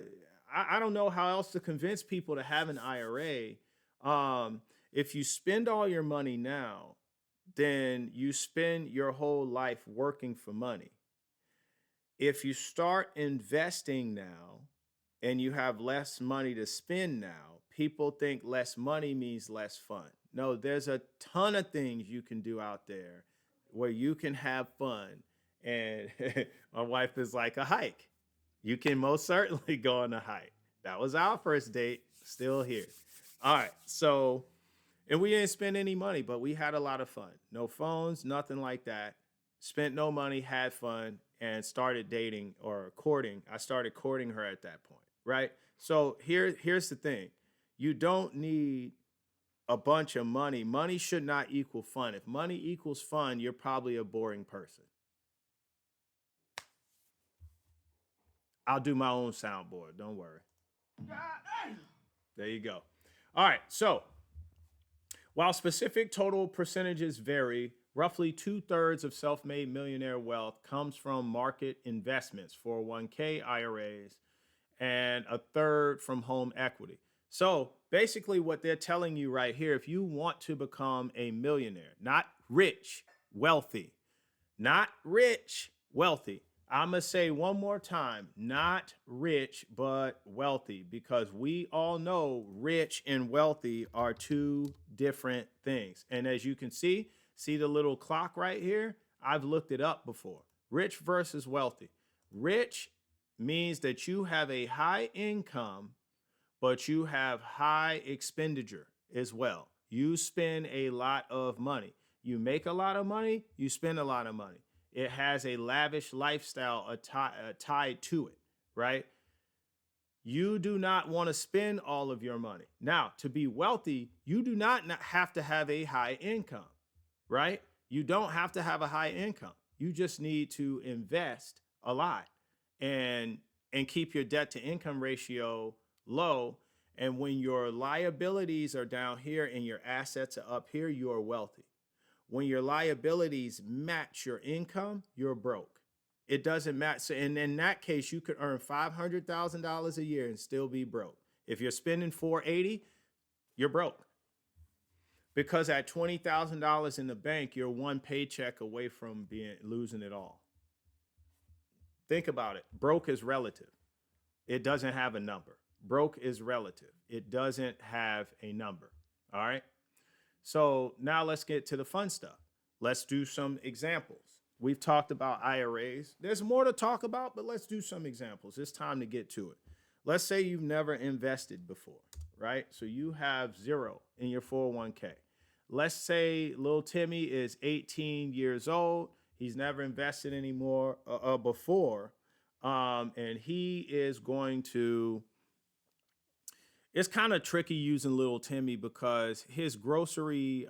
don't know how else to convince people to have an IRA. If you spend all your money now, then you spend your whole life working for money. If you start investing now and you have less money to spend now, people think less money means less fun. No, there's a ton of things you can do out there where you can have fun. And my wife is like, a hike. You can most certainly go on a hike. That was our first date, still here. All right, so, and we didn't spend any money, but we had a lot of fun. No phones, nothing like that. Spent no money, had fun, and started dating or courting. I started courting her at that point, right? So here's the thing. You don't need a bunch of money. Money should not equal fun. If money equals fun, you're probably a boring person. I'll do my own soundboard. Don't worry. There you go. All right. So while specific total percentages vary, roughly 2/3 of self-made millionaire wealth comes from market investments, 401k, IRAs, and 1/3 from home equity. So basically what they're telling you right here, if you want to become a millionaire, not rich, wealthy, not rich, wealthy. I'm going to say one more time, not rich, but wealthy, because we all know rich and wealthy are 2 different things. And as you can see the little clock right here? I've looked it up before. Rich versus wealthy. Rich means that you have a high income, but you have high expenditure as well. You spend a lot of money. You make a lot of money, you spend a lot of money. It has a lavish lifestyle tied to it, right? You do not want to spend all of your money. Now, to be wealthy, you do not have to have a high income, right? You don't have to have a high income. You just need to invest a lot and keep your debt to income ratio low. And when your liabilities are down here and your assets are up here, you are wealthy. When your liabilities match your income, you're broke. It doesn't match. So, and in that case, you could earn $500,000 a year and still be broke. If you're spending $480,000, you're broke. Because at $20,000 in the bank, you're one paycheck away from losing it all. Think about it. Broke is relative. It doesn't have a number. Broke is relative. It doesn't have a number. All right. So now let's get to the fun stuff. Let's do some examples. We've talked about IRAs. There's more to talk about, but let's do some examples. It's time to get to it. Let's say you've never invested before, right? So you have zero in your 401k. Let's say little Timmy is 18 years old. He's never invested anymore before. And he is going to, it's kind of tricky using little Timmy because his grocery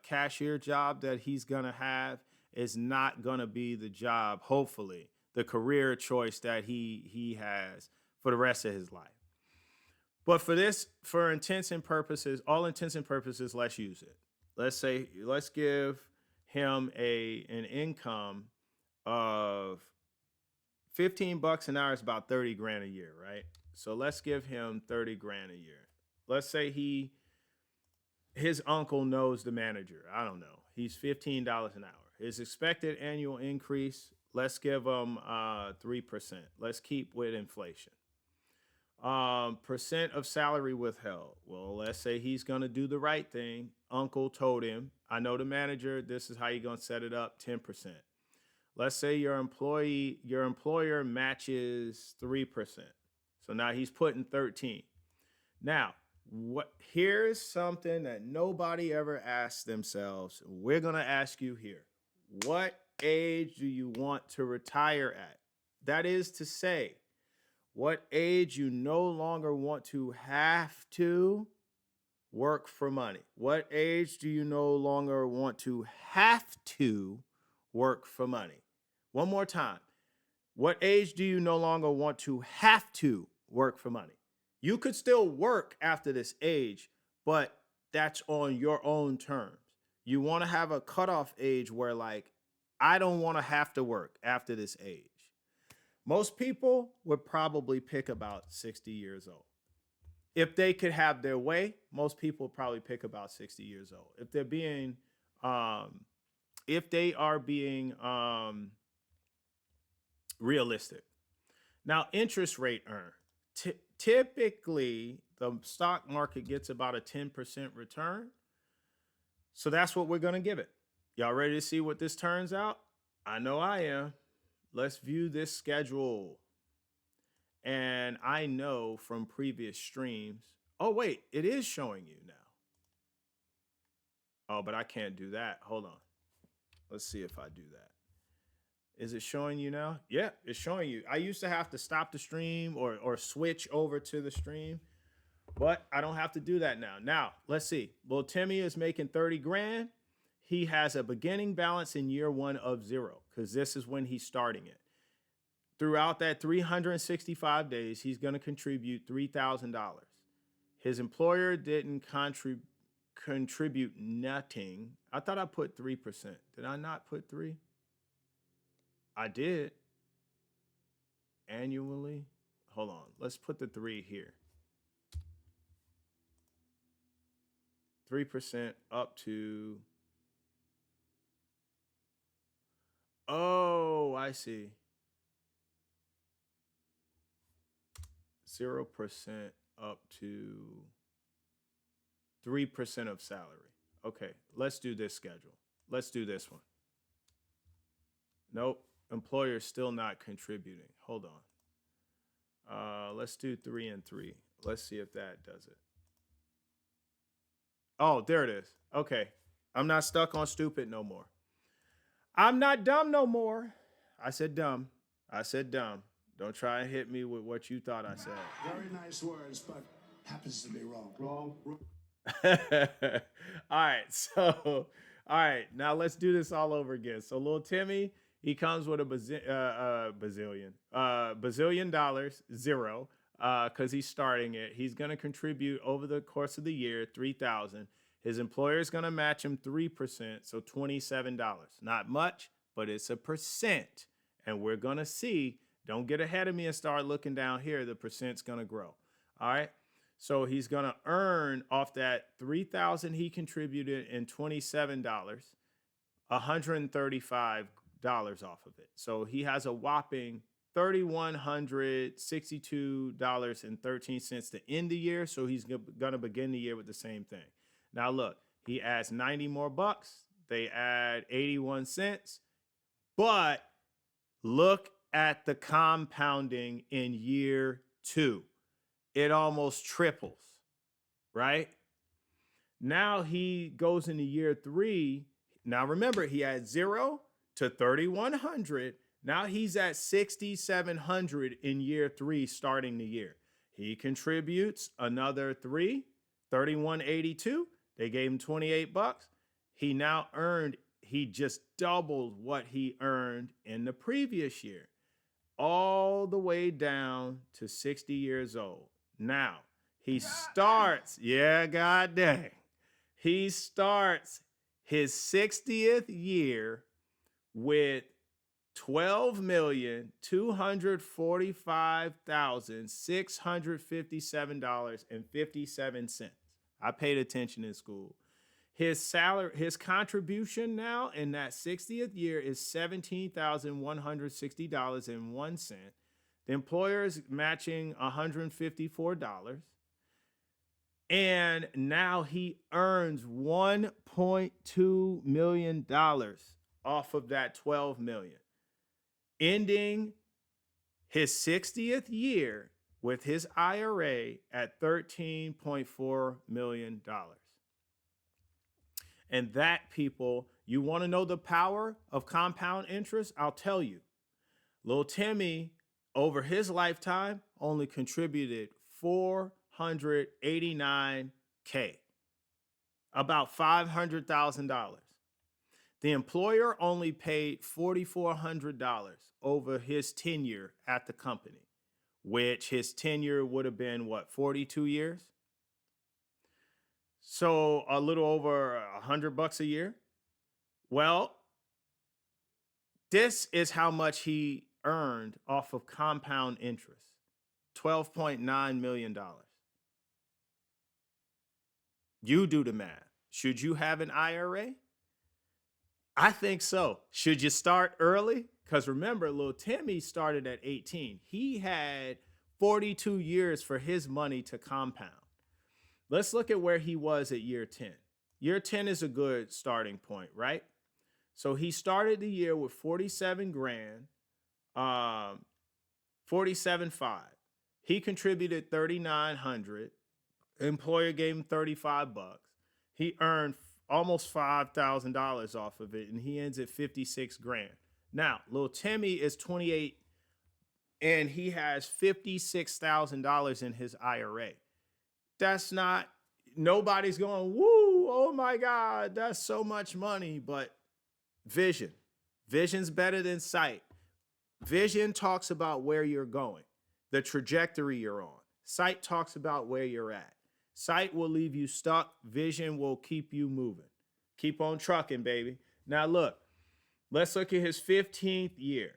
cashier job that he's going to have is not going to be the job, hopefully, the career choice that he has for the rest of his life. But for all intents and purposes, let's use it. Let's give him an income of $15 an hour is about 30 grand a year, right? So let's give him 30 grand a year. Let's say his uncle knows the manager. I don't know. He's $15 an hour. His expected annual increase, let's give him 3%. Let's keep with inflation. Percent of salary withheld. Well, let's say he's going to do the right thing. Uncle told him, I know the manager. This is how you're going to set it up, 10%. Let's say your employer matches 3%. So now he's putting 13. Now, here's something that nobody ever asked themselves. We're going to ask you here. What age do you want to retire at? That is to say, what age you no longer want to have to work for money? What age do you no longer want to have to work for money? One more time. What age do you no longer want to have to work for money? You could still work after this age, but that's on your own terms. You want to have a cutoff age where, like, I don't want to have to work after this age. Most people would probably pick about 60 years old. If they could have their way, most people would probably pick about 60 years old. If they are being realistic. Now, interest rate earned. Typically, the stock market gets about a 10% return. So that's what we're going to give it. Y'all ready to see what this turns out? I know I am. Let's view this schedule. And I know from previous streams. Oh, wait, it is showing you now. Oh, but I can't do that. Hold on. Let's see if I do that. Is it showing you now? Yeah, it's showing you. I used to have to stop the stream or switch over to the stream, but I don't have to do that now. Now, let's see. Well, Timmy is making 30 grand. He has a beginning balance in year one of 0 because this is when he's starting it. Throughout that 365 days, he's going to contribute $3,000. His employer didn't contribute nothing. I thought I put 3%. Did I not put 3? I did. Annually. Hold on. Let's put the 3 here. 3% up to. Oh, I see. 0% up to 3% of salary. Okay, let's do this schedule. Let's do this one. Nope, employer's still not contributing. Hold on. Let's do 3 and 3. Let's see if that does it. Oh, there it is. Okay. I'm not stuck on stupid no more. I'm not dumb no more. I said dumb. I said dumb. Don't try and hit me with what you thought I said. Very nice words, but happens to be wrong. Wrong. All right. Now let's do this all over again. So little Timmy, he comes with a bazillion dollars, zero, because he's starting it. He's going to contribute over the course of the year, $3,000. His employer is going to match him 3%, so $27. Not much, but it's a percent. And we're going to see, don't get ahead of me and start looking down here. The percent's going to grow. All right. So he's going to earn off that $3,000 he contributed in $27, $135 off of it. So he has a whopping $3,162.13 to end the year. So he's going to begin the year with the same thing. Now look, he adds 90 more bucks. They add 81 cents. But look at the compounding in year 2. It almost triples, right? Now he goes into year 3. Now remember, he had 0 to 3,100. Now he's at 6,700 in year 3 starting the year. He contributes another 3,182. They gave him 28 bucks. He just doubled what he earned in the previous year, all the way down to 60 years old. Now, he starts, god dang. He starts his 60th year with $12,245,657.57. I paid attention in school. His contribution now in that 60th year is $17,160.01. The employer is matching $154. And now he earns $1.2 million off of that $12 million, ending his 60th year with his IRA at $13.4 million. And that, people, you want to know the power of compound interest? I'll tell you. Little Timmy, over his lifetime, only contributed $489K, about $500,000. The employer only paid $4,400 over his tenure at the company, which his tenure would have been, 42 years? So a little over $100 a year. Well, this is how much he earned off of compound interest, $12.9 million. You do the math. Should you have an IRA? I think so. Should you start early? Because remember, little Timmy started at 18. He had 42 years for his money to compound. Let's look at where he was at year 10. Year 10 is a good starting point, right? So he started the year with 47 grand, 47.5. He contributed 3,900. Employer gave him 35 bucks. He earned almost $5,000 off of it, and he ends at 56 grand. Now, little Timmy is 28, and he has $56,000 in his IRA. That's not, nobody's going, woo, oh my God, that's so much money. But vision's better than sight. Vision talks about where you're going, the trajectory you're on. Sight talks about where you're at. Sight will leave you stuck. Vision will keep you moving. Keep on trucking, baby. Now look, let's look at his 15th year.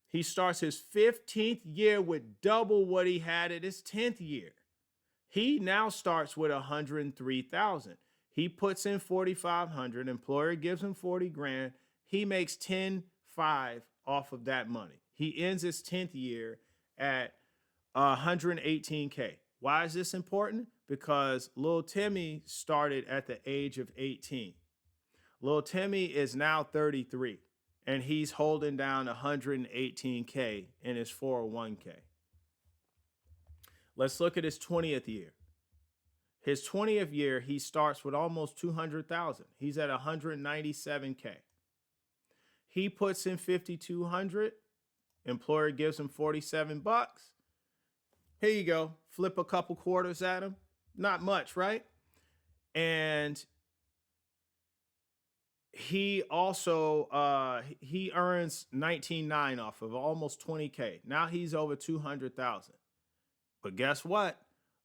He starts his 15th year with double what he had at his 10th year. He now starts with 103,000. He puts in 4,500. Employer gives him 40 grand. He makes 10.5 off of that money. He ends his 10th year at 118K. Why is this important? Because little Timmy started at the age of 18. Little Timmy is now 33, and he's holding down 118K in his 401K. Let's look at his 20th year. His 20th year, he starts with almost 200,000. He's at 197K. He puts in 5,200. Employer gives him 47 bucks. Here you go. Flip a couple quarters at him. Not much, right? And he also he earns 19.9 off of almost 20K. Now he's over 200,000. But guess what?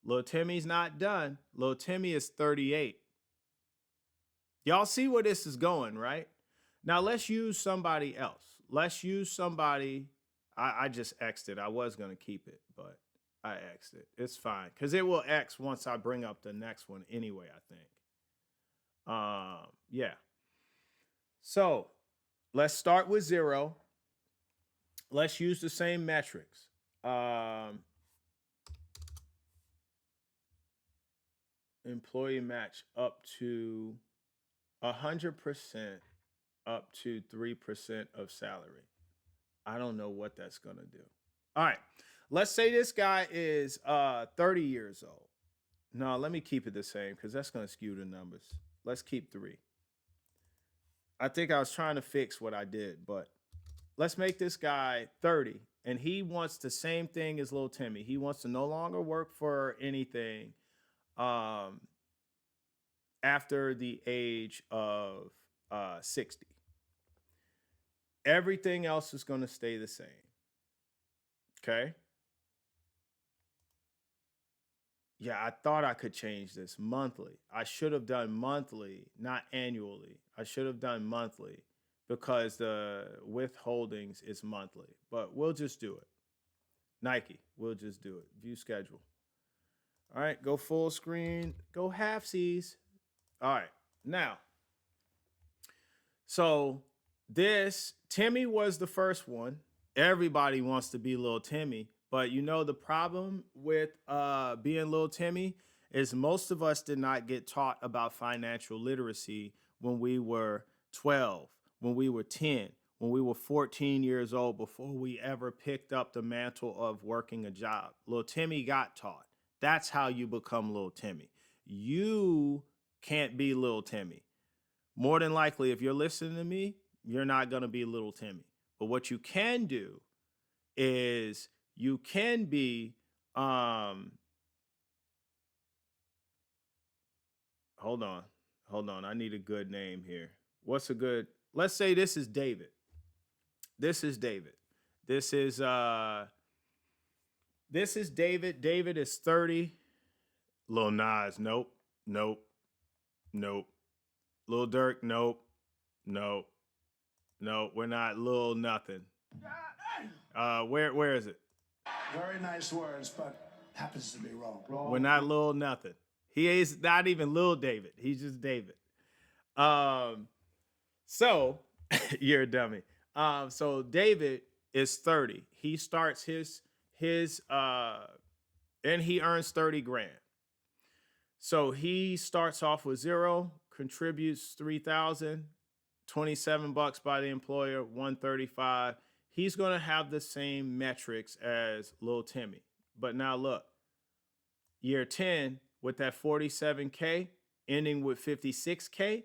Lil Timmy's not done. Lil Timmy is 38. Y'all see where this is going, right? Now let's use somebody else. Let's use somebody. I just X'd it. I was going to keep it, but I X'd it. It's fine. Because it will X once I bring up the next one anyway, I think. Yeah. So let's start with 0. Let's use the same metrics. Employee match up to 100% up to 3% of salary. I don't know what that's going to do. All right. Let's say this guy is 30 years old. No, let me keep it the same because that's going to skew the numbers. Let's keep 3. I think I was trying to fix what I did, but let's make this guy 30, and he wants the same thing as Lil Timmy. He wants to no longer work for anything after the age of 60. Everything else is going to stay the same. Okay? Yeah, I thought I could change this monthly. I should have done monthly, not annually. I should have done monthly because the withholdings is monthly. But we'll just do it. Nike, we'll just do it. View schedule. All right, go full screen. Go halfsies. All right, now. So this, Timmy was the first one. Everybody wants to be Lil Timmy. But you know, the problem with being Lil Timmy is most of us did not get taught about financial literacy when we were 12, when we were 10, when we were 14 years old, before we ever picked up the mantle of working a job. Lil Timmy got taught. That's how you become Lil Timmy. You can't be Lil Timmy. More than likely, if you're listening to me, you're not going to be Lil Timmy. But what you can do is you can be, hold on. I need a good name here. What's a good, let's say this is David. This is David. This is David. David is 30. Lil Nas, nope. Lil Durk, nope. We're not Lil nothing. Where is it? Very nice words, but happens to be wrong. We're not Lil nothing. He is not even Lil David. He's just David. So you're a dummy. So David is 30. He starts his and he earns 30 grand. So he starts off with 0, contributes 3,000, 27 bucks by the employer, 135. He's going to have the same metrics as Lil Timmy. But now look, year 10 with that 47K ending with 56K,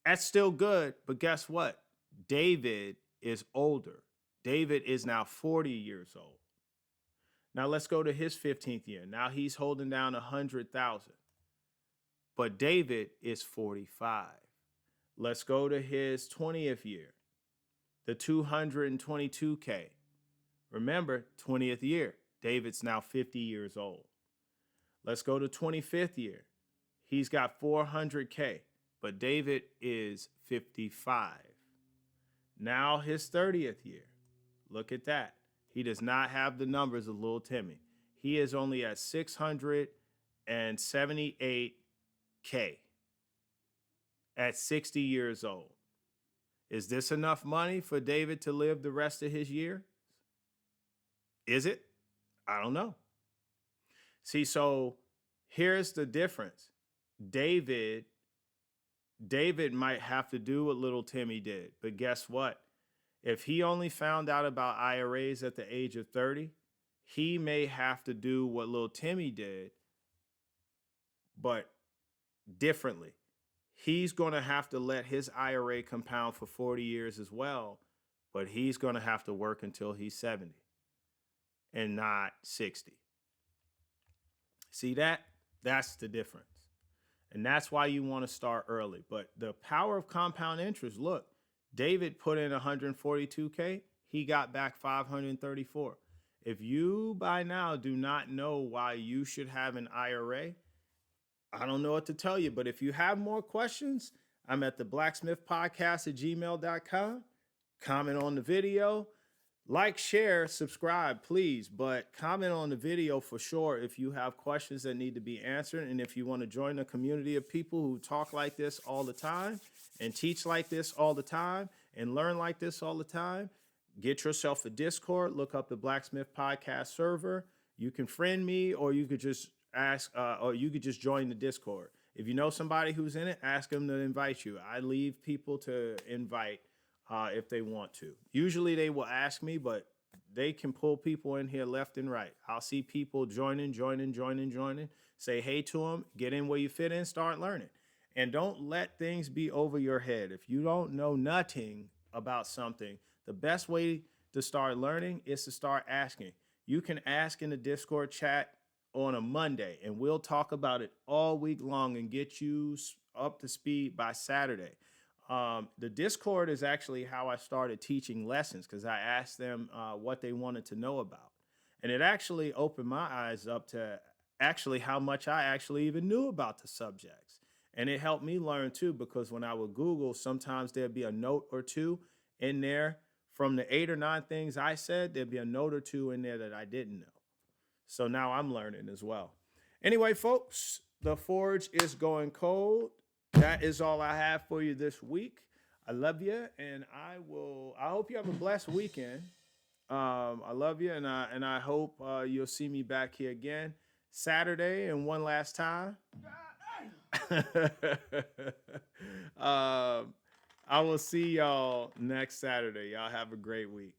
that's still good. But guess what? David is older. David is now 40 years old. Now let's go to his 15th year. Now he's holding down 100,000. But David is 45. Let's go to his 20th year. The 222K. Remember, 20th year. David's now 50 years old. Let's go to 25th year. He's got 400K, but David is 55. Now his 30th year. Look at that. He does not have the numbers of Lil Timmy. He is only at 678K at 60 years old. Is this enough money for David to live the rest of his year? Is it? I don't know. See, so here's the difference. David might have to do what Lil Timmy did, but guess what? If he only found out about IRAs at the age of 30, he may have to do what little Timmy did, but differently. He's going to have to let his IRA compound for 40 years as well, but he's going to have to work until he's 70 and not 60. See that? That's the difference. And that's why you want to start early. But the power of compound interest, look, David put in 142K, he got back 534. If you by now do not know why you should have an IRA, I don't know what to tell you, but if you have more questions, I'm at the Blacksmith Podcast at gmail.com. Comment on the video, like, share, subscribe, please, but comment on the video for sure if you have questions that need to be answered. And if you want to join a community of people who talk like this all the time and teach like this all the time and learn like this all the time, get yourself a Discord, look up the Blacksmith Podcast server. You can friend me, or you could just or you could just join the Discord. If you know somebody who's in it, ask them to invite you. I leave people to invite if they want to. Usually they will ask me, but they can pull people in here left and right. I'll see people joining. Say hey to them, get in where you fit in, start learning. And don't let things be over your head. If you don't know nothing about something, the best way to start learning is to start asking. You can ask in the Discord chat on a Monday, and we'll talk about it all week long and get you up to speed by Saturday. The Discord is actually how I started teaching lessons, because I asked them what they wanted to know about. And it actually opened my eyes up to actually how much I actually even knew about the subjects. And it helped me learn too, because when I would Google, sometimes there'd be a note or two in there. From the 8 or 9 things I said, there'd be a note or two in there that I didn't know. So now I'm learning as well. Anyway, folks, the forge is going cold. That is all I have for you this week. I love you, and I hope you have a blessed weekend. I love you, and I hope you'll see me back here again Saturday and one last time. I will see y'all next Saturday. Y'all have a great week.